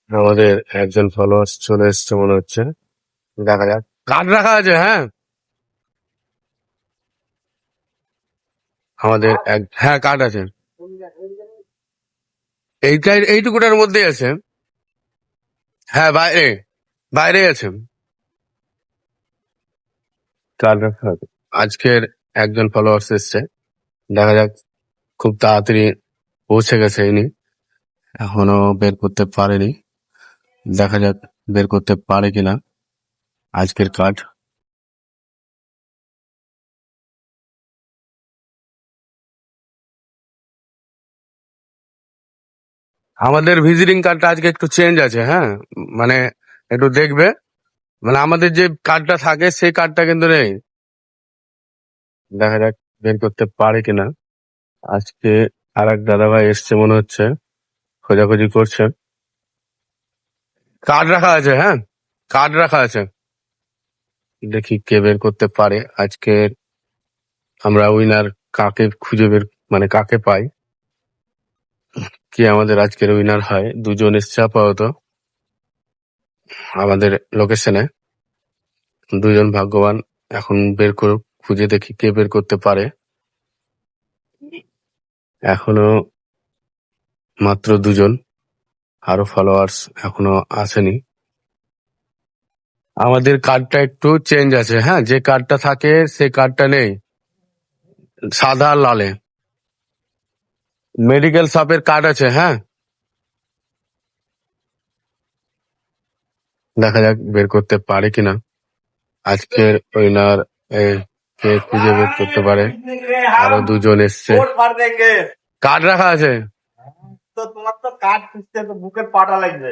আমাদের একজন ফলোয়ার্স চলে এসছে মনে হচ্ছে। দেখা যাক। কার্ড রাখা আছে, হ্যাঁ। আমাদের হ্যাঁ, কার্ড আছে। এইটুকুটার মধ্যেই আছে। হ্যাঁ, বাইরে বাইরে আছে। কার্ড রাখা আছে। আজকের একজন ফলোয়ার্স এসছে। দেখা যাক, খুব তাড়াতাড়ি পৌঁছে গেছে ইনি। এখনো বের করতে পারেনি। দেখা যাক বের করতে পারে কিনা আজকের কার্ড। আমাদের ভিজিটিং কার্ডটা আজকে একটু চেঞ্জ আছে, হ্যাঁ। মানে একটু দেখবে, মানে আমাদের যে কার্ডটা থাকে সেই কার্ডটা কিন্তু নেই। দেখা যাক বের করতে পারে কিনা। আজকে আর এক দাদাভাই এসছে মনে হচ্ছে, খোঁজাখুঁজি করছে। কার্ড রাখা আছে, হ্যাঁ, কার্ড রাখা আছে। দেখি কে বের করতে পারে আজকের। আমরা উইনার কাকে খুঁজে মানে কাকে পাই, কি আমাদের আজকের উইনার হয়। দুজন এসছে আপাতত আমাদের লোকেশনে, দুজন ভাগ্যবান। এখন বের করে খুঁজে দেখি কে বের করতে পারে। এখনো মাত্র দুজন, আরো ফলোয়ার্স এখনো আসেনি। আমাদের কার্ডটা একটু চেঞ্জ আছে, হ্যাঁ। যে কার্ডটা থাকে সে কার্ডটা নেই, সাদা আর লালে। মেডিকেল শপের কার্ড আছে, হ্যাঁ। দেখা যাক বের করতে পারে কিনা আজকের উইনার। কে খুঁজে বের করতে পারে। আরো দুজন এসছে। কার্ড রাখা আছে। তো তোমার তো কার্ড খুঁজতে তো বুকের পাটা লাগবে।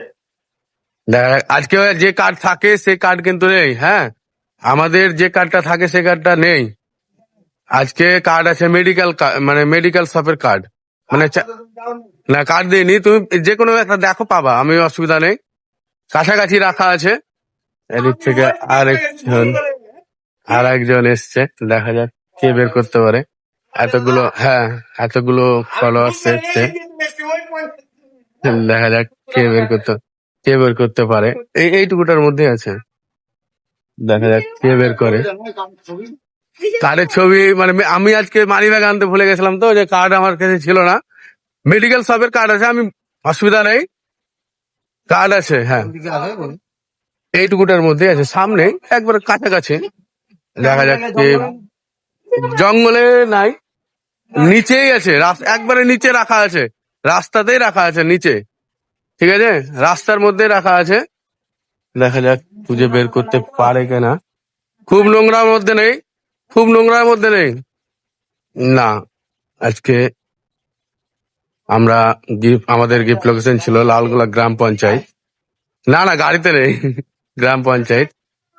দেখা যাক, আজকে যে কার্ড থাকে সে কার্ড কিন্তু নেই, হ্যাঁ। আমাদের যে কার্ডটা থাকে সে কার্ডটা নেই। আজকে কার্ড আছে মেডিকেল, মানে মেডিকেল শপের কার্ড। মানে না, কার্ড দিইনি। তুমি যে কোনো একটা দেখো, পাবা, আমি অসুবিধা নেই। কাছাকাছি রাখা আছে। এদিক থেকে আর একজন এসছে। দেখা যাক কে বের করতে পারে। হ্যাঁ, এতগুলো ফলোয়ার্স এসছে। দেখা যাক কে বের করতে পারে। এইটুকুটার মধ্যে আছে। দেখা যাক কে বের করে। কার্ডের ছবি, মানে আমি আজকে মানি ব্যাগ আনতে ভুলে গেছিলাম, তো যে কার্ড আমার কাছে ছিল না। মেডিকেল শপের কার্ড আছে, আমি অসুবিধা নেই। কার্ড আছে, হ্যাঁ। এইটুকুটার মধ্যে আছে, সামনে একবার কাছাকাছি। দেখা যাক কে। জঙ্গলে নাই, নিচেই আছে, একবারে নিচে রাখা আছে। রাস্তাতেই রাখা আছে নিচে, ঠিক আছে, রাস্তার মধ্যে রাখা আছে। দেখা যাক খুঁজে বের করতে পারে কিনা। খুব নোংরার মধ্যে নেই, খুব নোংরার মধ্যে নেই। না, আজকে আমরা আমাদের গিফট লোকেশন ছিল লালগোলা গ্রাম পঞ্চায়েত। না না, গাড়িতে নেই। গ্রাম পঞ্চায়েত।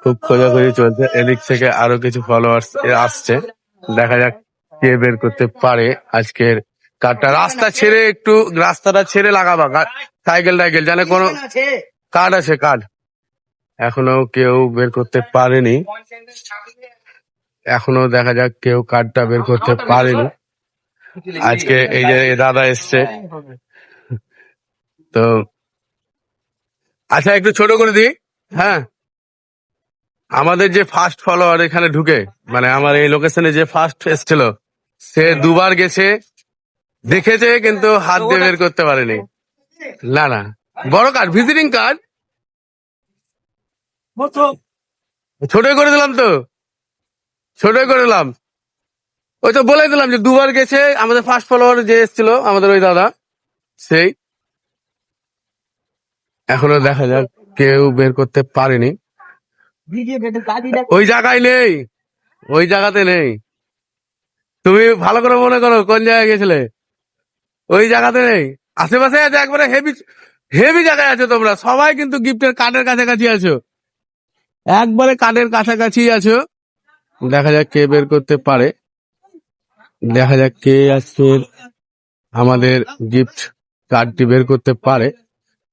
খুব খোঁজাখুঁজি চলছে, এদিক থেকে আরো কিছু ফলোয়ার্স আসছে। দেখা যাক কে বের করতে পারে আজকের কার্ডটা। রাস্তাটা ছেড়ে লাগাবা সাইকেল টাইকেল, জানে কোনো। কার্ড আছে, কার্ড। এখনো কেউ বের করতে পারেনি। এখনো দেখা যাক কেউ কার্ডটা বের করতে পারেনি আজকে। এই যে দাদা এসছে, তো আচ্ছা একটু ছোট করে দিই, হ্যাঁ। আমাদের যে ফার্স্ট ফলোয়ার এখানে ঢুকে, মানে আমার এই লোকেশনে যে ফার্স্ট এসছিল, সে দুবার গেছে, দেখেছে, কিন্তু হাত দিয়ে বের করতে পারেনি। না না, বড় কার্ড, ভিজিটিং কার্ড। ছোটই করে দিলাম তো, ছোটই করে দিলাম। ওই তো বলে দিলাম যে দুবার গেছে, আমাদের ফার্স্ট ফলোয়ার যে এসছিল আমাদের ওই দাদা, সেই। এখনো দেখা যাক কেউ বের করতে পারেনি। ওই জায়গায় নেই, ওই জায়গাতে নেই। তুমি ভালো করে মনে করো কোন জায়গায় গেছিলে। ওই জায়গাতে নেই, আশেপাশে আছে, একবারে হেভি হেভি জায়গায় আছো তোমরা সবাই, কিন্তু গিফটের কার্ডের কাছাকাছি আছো, একবারে কার্ডের কাছাকাছি আছো। দেখা যাক কে বের করতে পারে। দেখা যাক কে আজকে আমাদের গিফট কার্ডটি বের করতে পারে।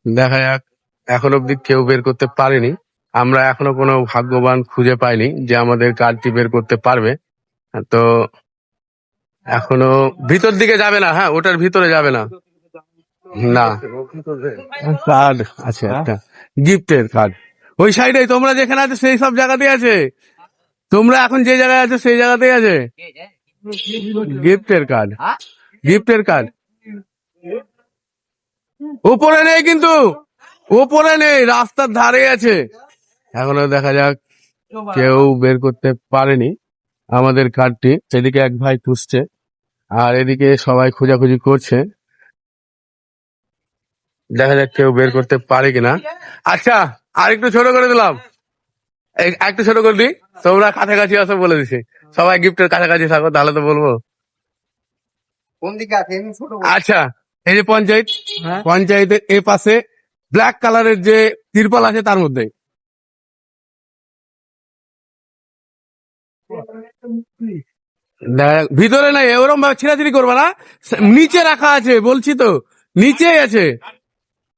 দেখা যাক, এখন অব্দি কেউ বের করতে পারেনি। আমরা এখনো কোনো ভাগ্যবান খুঁজে পাইনি যে আমাদের কার্ডটি বের করতে পারবে। তো এখনো ভিতর দিকে যাবে না, হ্যাঁ, ওটার ভিতরে যাবে না। না কার্ড আছে একটা গিফটের কার্ড ওই সাইডে তোমরা যেখানে আছো সেই সব জায়গাতেই আছে তোমরা এখন যে জায়গায় আছো সেই জায়গাতেই আছে গিফটের কার্ড গিফটের কার্ড উপরে নেই কিন্তু উপরে নেই রাস্তার ধারে আছে এখনো দেখা যাক কেউ বের করতে পারেনি আমাদের কার্ডটি সেদিকে এক ভাই খুঁজছে আর এদিকে সবাই খোঁজাখুঁজি করছে দেখা যাক কেউ বের করতে পারে কিনা আচ্ছা আর একটু ছোট করে দিলাম একটু ছোট করে দিই তোমরা কাছাকাছি আসো বলে দিছি সবাই গিফটের কাছাকাছি থাকো তাহলে তো বলবো কোন দিকে আছে এমনি ছোট বড়? আচ্ছা এই যে পঞ্চায়েত হ্যাঁ। পঞ্চায়েতের এ পাশে ব্ল্যাক কালারের যে তিরপল আছে তার মধ্যে ভিতরে নাই ওরম ভাবে ছিঁড়াছিড়ি করবে না নিচে রাখা আছে বলছি তো নিচেই আছে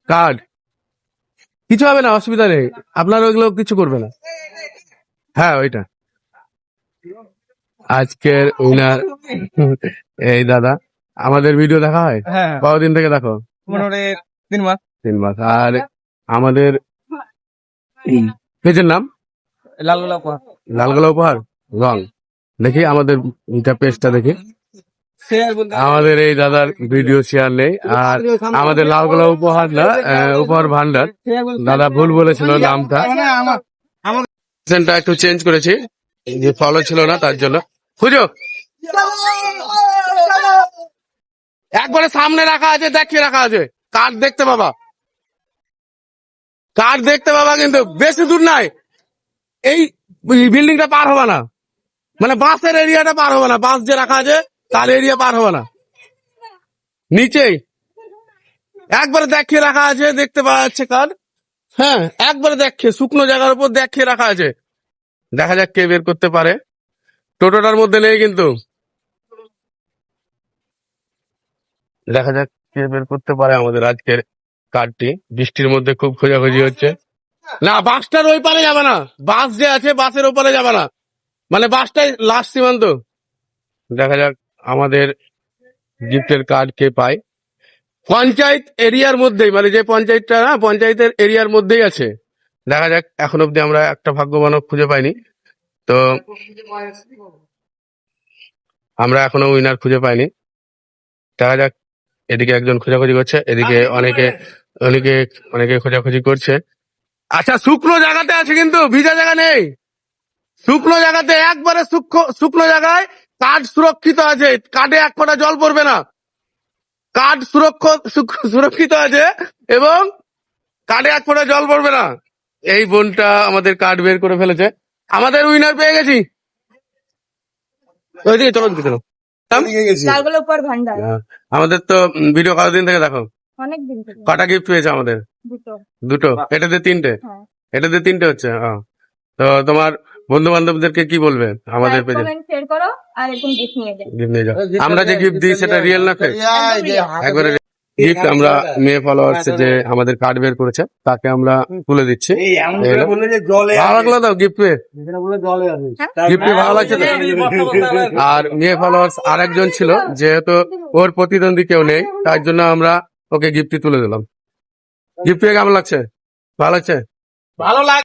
কার্ড কিছু হবে না অসুবিধা নেই আপনার ওইগুলো কিছু করবে না হ্যাঁ ওইটা আজকের উইনার এই দাদা আমাদের ভিডিও দেখা হয় হ্যাঁ কতদিন থেকে দেখো মোটামুটি 3 মাস 3 মাস আর আমাদের পেজের নাম লাল গোলাপ লালগোলা উপহার রং দেখি আমাদের এটা পেজটা দেখি আমাদের এই দাদার ভিডিও শেয়ার নেই আর আমাদের লালগোলা উপহার না উপহার ভান্ডার দাদা ভুল বলেছিল নামটা একটু চেঞ্জ করেছি যে ফলো ছিল না তার জন্য খুঁজো একবারে সামনে রাখা আছে দেখিয়ে রাখা আছে কার্ড দেখতে পাবা কার্ড দেখতে পাবা কিন্তু বেশি দূর নাই এই বিল্ডিংটা পার হবে না মানে বাসের এরিয়াটা পার হবে না বাস যে রাখা আছে তার এরিয়া পার হবে না নিচেই একবারে দেখিয়ে রাখা আছে দেখতে পাওয়া যাচ্ছে কার্ড হ্যাঁ একবারে দেখে শুকনো জায়গার উপর দেখিয়ে রাখা আছে দেখা যাক কে বের করতে পারে টোটোটার মধ্যে নেই কিন্তু দেখা যাক কে বের করতে পারে আমাদের আজকের কার্ডটি বৃষ্টির মধ্যে খুব খোঁজাখুঁজি হচ্ছে না বাসটার ওই পারে যাবে না বাস যে আছে বাসের ওপারে যাবে না মানে বাসটাই লাস্ট সীমান্ত দেখা যাক আমাদের গিফটের কার্ড কে পায় পঞ্চায়েত এরিয়ার মধ্যেই মানে যে পঞ্চায়েতটা না পঞ্চায়েতের এরিয়ার মধ্যেই আছে দেখা যাক এখন অব্দি আমরা একটা ভাগ্যবানও খুঁজে পাইনি তো আমরা এখনো উইনার খুঁজে পাইনি দেখা যাক এদিকে একজন খোঁজাখুঁজি করছে এদিকে অনেকে অনেকে অনেকে খোঁজাখুঁজি করছে আচ্ছা শুকনো জায়গাতে আছে কিন্তু ভিজা জায়গা নেই শুকনো জায়গাতে একবারে শুকনো জায়গায় কার্ড সুরক্ষিত আছে কার্ডে এক ফোঁটা জল পড়বে না কার্ড সুরক্ষিত আছে এবং কার্ডে এক ফোঁটা জল পড়বে না এই বোনটা আমাদের কার্ড বের করে ফেলেছে আমাদের উইনার পেয়ে গেছি ওইদিকে চলো দিকে চলো লালগোলা উপহার ভান্ডার আমাদের তো ভিডিও কতদিন থেকে দেখো অনেক দিন থেকে কটা গিফট পেয়েছে আমাদের দুটো দুটো এটাতে তিনটে হ্যাঁ এটাতে তিনটে হচ্ছে তো তোমার বন্ধু বান্ধবদেরকে কি বলবে আমাদের পেজে কমেন্ট শেয়ার করো আর এরকম গিফট নিয়ে যাও গিফট নিয়ে যাও আমরা যে গিফট দিই সেটা রিয়েল না ফেক একবারে গিফট আমরা মেয়ে ফলোয়ার্স যে আমাদের কার্ড বের করেছে তাকে আমরা তুলে দিচ্ছি এই এমন করে বললে যে জলে ভালো লাগলো তো গিফট পেয়ে এখানে বলে জলে আছে গিফট ভালো লাগছে তো আর মেয়ে ফলোয়ার্স আর একজন ছিল যেহেতু ওর প্রতিদ্বন্দ্বী কেউ নেই তার জন্য আমরা ওকে গিফটটি তুলে দিলাম গিফট পেয়ে কেমন লাগছে ভালো লাগছে ভালো লাগে